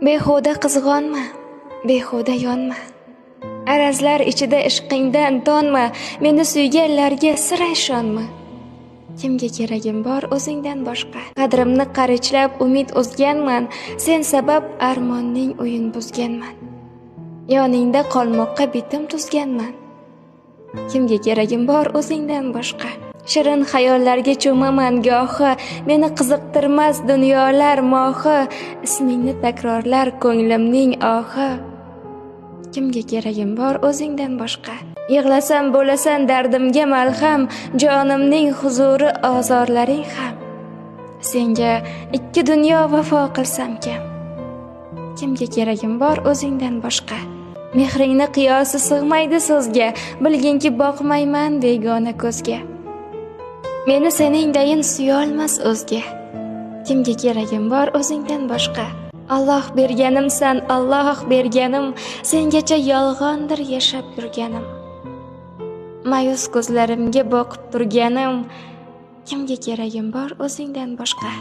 Behuda qizg'onma, behuda yonma. Arazlar ichida ishqingdan tonma, meni suyganlarga sira ishonma. Kimga keragim bor o'zingdan boshqa? Qadrimni qarichlab umid o'zganman, sen sabab armonning o'yin buzganman. Yoningda qolmoqqa bitim tuzganman. Kimga keragim bor o'zingdan boshqa? Shirin xayollarga cho'maman gohi, meni qiziqtirmas dunyolar mohi, ismingni takrorlar ko'nglimning ohi. Kimga keragim bor o'zingdan boshqa? Yig'lasam bo'lasan dardimga malham, jonimning huzuri ozorlaring ham. Senga ikki dunyo vafo qilsam kam. Kimga keragim bor o'zingdan boshqa? Mehringni qiyosi sig'maydi so'zga, bilginki boqmayman begona ko'zga. Meni seningdayin suyolmas o'zga. Kimga keragim bor o'zingdan boshqa? Alloh berganimsan, Alloh berganim, sengacha yolg'ondir yashab yurganim. Mayus ko'zlarimga boqib turganim, kimga keragim bor o'zingdan boshqa?